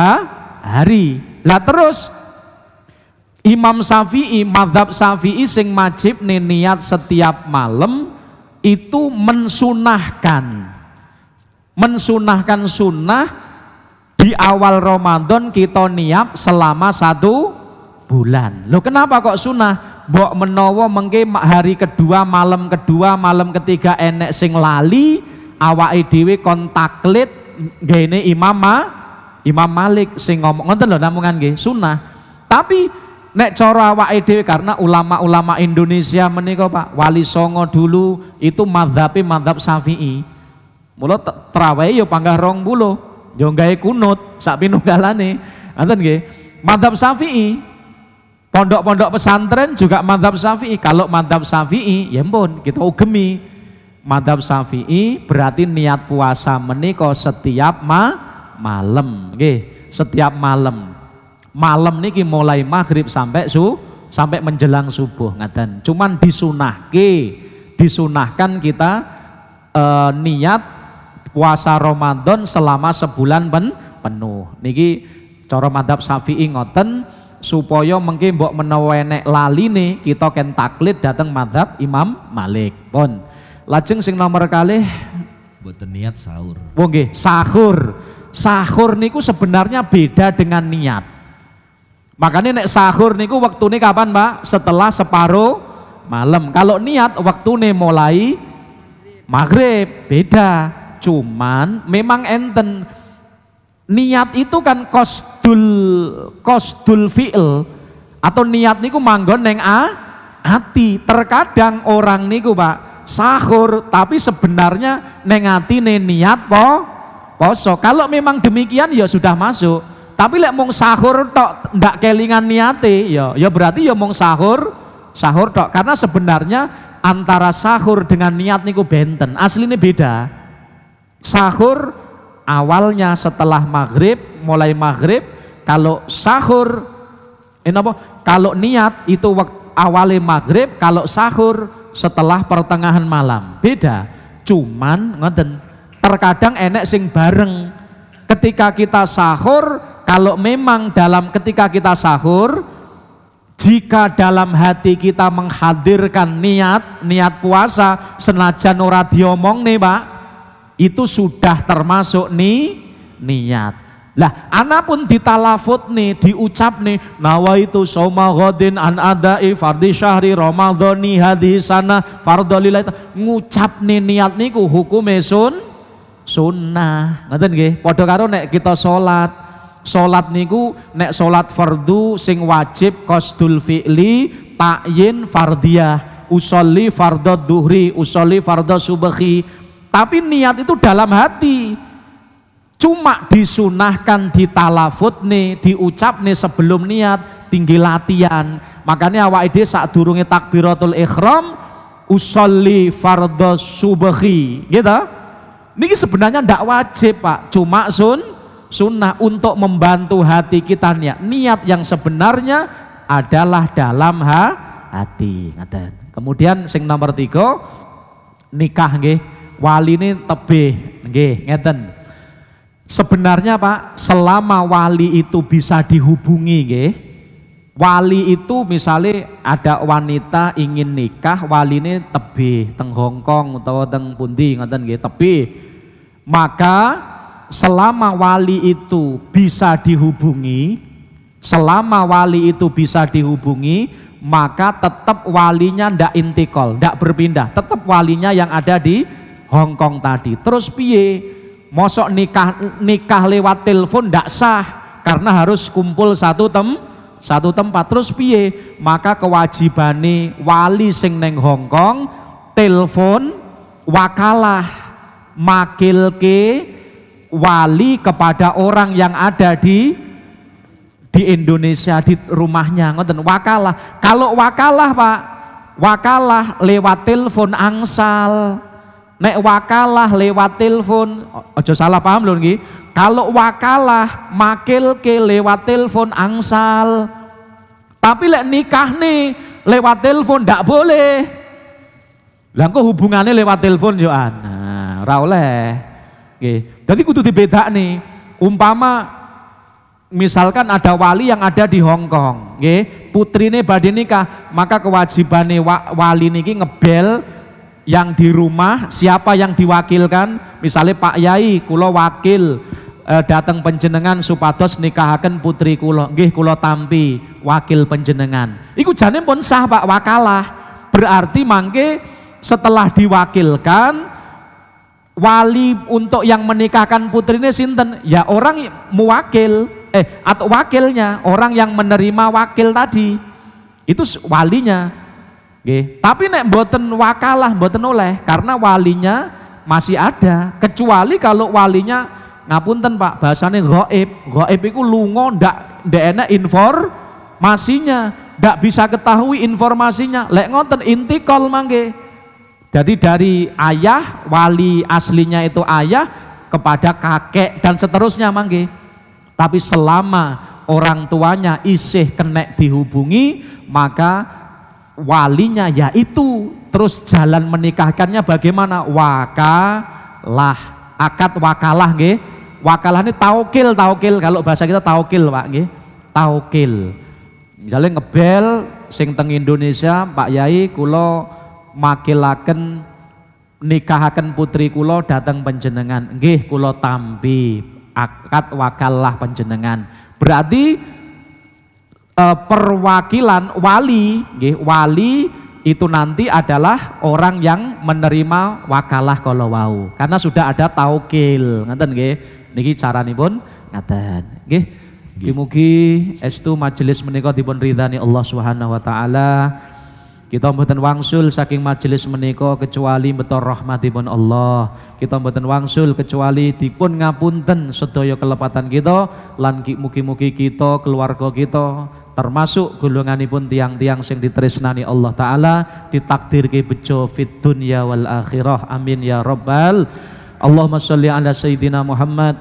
hari. Lah terus Imam Syafi'i, mazhab Syafi'i sing wajib niat setiap malam itu mensunahkan sunnah di awal Ramadan kita niat selama 1 bulan. Loh kenapa kok sunnah? Mbok menawa mengke hari kedua, malam ketiga enek sing lali, awake dhewe kon taklid ngene Imam Malik sing ngomong ngoten lho namungan nggih sunah. Tapi nek cara awake dhewe karena ulama-ulama Indonesia menika Pak, Wali Songo dulu itu mazhab Syafi'i. Mula tarawih ya panggah 20, ya gawe kunut sak pinunggalane. Ngoten nggih. Mazhab Syafi'i. Pondok-pondok pesantren juga mazhab Syafi'i. Kalau mazhab Syafi'i ya ampun kita ugemi. Mazhab Syafi'i berarti niat puasa menika setiap malam nggih. setiap malam. Malam niki mulai maghrib sampai sampai menjelang subuh ngaten. Cuman disunahkan kita niat puasa Ramadan selama sebulan penuh. Niki cara madzhab Syafi'i ngoten supaya mengke mbok menawa enek laline kita ken taklid dateng madzhab Imam Malik. Pun. Lajeng sing nomor kalih
Mboten niat sahur.
oh nggih, sahur. Sahur niku sebenarnya beda dengan niat. Makanya nek sahur niku waktune kapan, Pak? Setelah separuh malam. Kalau niat waktune mulai maghrib, beda. Cuman memang enten niat itu kan kosdul fi'il atau niat niku manggon neng ati. Terkadang orang niku, Pak, sahur tapi sebenarnya neng atine niat poso. Kalau memang demikian ya sudah masuk. Tapi lek mung sahur tok ndak kelingan niate ya berarti ya mung sahur tok, karena sebenarnya antara sahur dengan niat niku benten, aslinya beda. Sahur awalnya setelah maghrib, mulai maghrib. Kalau sahur kalau niat itu awalnya maghrib, kalau sahur setelah pertengahan malam, beda. Cuman ngoten, terkadang enek sing bareng ketika kita sahur. Kalau memang ketika kita sahur, jika dalam hati kita menghadirkan niat puasa senajan ora diomong nih, Pak, itu sudah termasuk niat. Lah, ana pun ditalafut nih, diucap nih, nawaitu shauma ghadin an adai fardhi syahri ramadhani hadhihi sana fardholillahi, ngucap nih niat niku hukume sunnah. Ngoten nggih, padha karo nek kita salat niku nek salat fardu sing wajib qasdul fi'li ta'yin fardiyah, usolli fardhu dhuhri, usolli fardhu subhi, tapi niat itu dalam hati. Cuma disunahkan ditalafut nih, diucap nih sebelum niat, tinggi latihan. Makanya awake dhewe sadurunge takbiratul ihram usolli fardhu subhi gitu. Niki sebenarnya ndak wajib, Pak, cuma sunnah untuk membantu hati kita niat yang sebenarnya adalah dalam hati. Kemudian sing nomor 3 nikah nggih, waline tebih nggih ngeten. Sebenarnya, Pak, selama wali itu bisa dihubungi nggih. Wali itu misalnya ada wanita ingin nikah, waline tebih teng Hongkong utawa teng pundi ngoten nggih, tebih. Maka selama wali itu bisa dihubungi, maka tetap walinya ndak intikal, ndak berpindah, tetap walinya yang ada di Hongkong tadi. Terus piye? Mosok nikah lewat telepon ndak sah, karena harus kumpul satu tempat. Terus piye? Maka kewajibane wali sing neng Hongkong telepon wakalah makilke wali kepada orang yang ada di Indonesia, di rumahnya, ngoten wakalah. Kalau wakalah, Pak, wakalah lewat telepon angsal. Nek wakalah lewat telepon, ojo salah paham lho nggih. Kalau wakalah makilke lewat telepon angsal. Tapi lek nikah nih lewat telepon ndak boleh. Lah kok hubungannya lewat telepon yo ana, ora oleh. Jadi kudu dibeda nih. Umpama misalkan ada wali yang ada di Hongkong, putrine badhe nikah, maka kewajibane wali niki ngebel yang di rumah, siapa yang diwakilkan, misalnya Pak Yai, kula wakil datang panjenengan supados nikahaken putri kula, nggih kula tampi wakil panjenengan. Iku jane pun sah, Pak, wakalah. Berarti mangke setelah diwakilkan, wali untuk yang menikahkan putrinya sinten? Ya orang muwakil atau wakilnya, orang yang menerima wakil tadi. Itu walinya. Tapi nek mboten wakalah mboten oleh, karena walinya masih ada. Kecuali kalau walinya ngapunten, Pak, bahasane ghaib. Ghaib iku lunga ndak enak informasinya, ndak bisa ketahui informasinya. Lek ngoten intikal mangke. Jadi dari ayah, wali aslinya itu ayah kepada kakek dan seterusnya mangke. Tapi selama orang tuanya isih kenek dihubungi, maka walinya yaitu. Terus jalan menikahkannya bagaimana? Wakalah, akad wakalah nggih. Wakalah ini taukil, kalau bahasa kita taukil Pak nggih. Taukil. Misalnya ngebel sing teng Indonesia, Pak Yai kula makilaken nikahaken putri kula dateng panjenengan. Nggih kula tampi akad wakalah panjenengan. Berarti perwakilan wali nggih, wali itu nanti adalah orang yang menerima wakalah kalau wau, karena sudah ada taukil. Ngaten nggih, niki caranipun ngaten nggih. Mugi-mugi estu majelis menika dipun ridhani Allah Subhanahu wa taala. Kita mboten wangsul saking majelis menika kecuali beto rahmatipun Allah. Kita mboten wangsul kecuali dipun ngapunten sedaya kelepatan kita, lan mugi-mugi kita keluarga kita termasuk golonganipun tiang-tiang sing ditresnani Allah taala ditakdirke bejo fit dunya wal akhirah. Amin ya rabbal. Allahumma sholli ala sayyidina Muhammad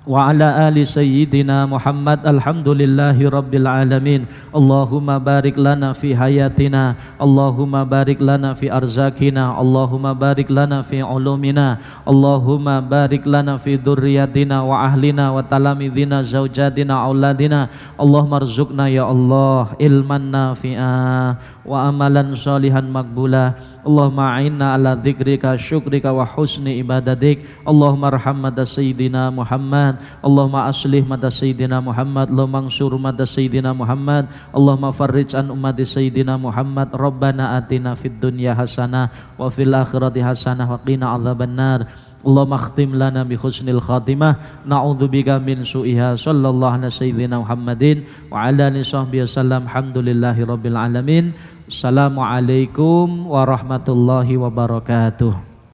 wa ala ali sayyidina Muhammad. Alhamdulillahi rabbil alamin. Allahumma barik lana fi hayatina, Allahumma barik lana fi arzakina, Allahumma barik lana fi ulumina, Allahumma barik lana fi dzurriyyatina wa ahlina wa talamidina zaujatina auladina. Allahumma rzuqna ya Allah ilman nafi'a wa amalan sholihan makbula. Allahumma a'inna ala dzikrika syukrika wa husni ibadatik. Allahumma arham mada sayyidina Muhammad, Allahumma aslih mada sayyidina Muhammad, Allahumma ansur mada sayyidina Muhammad, Allahumma farrij an ummati sayyidina Muhammad. Rabbana atina fid dunya hasanah wa fil akhirati hasanah wa qina adzabannar. Allahumma khtim lana bi husnil khatimah, na'udzubika min su'iha. Sallallahu ala sayyidina Muhammadin wa ala alihi sahbihi wasallam. Alhamdulillahi rabbil alamin. Assalamualaikum warahmatullahi wabarakatuh.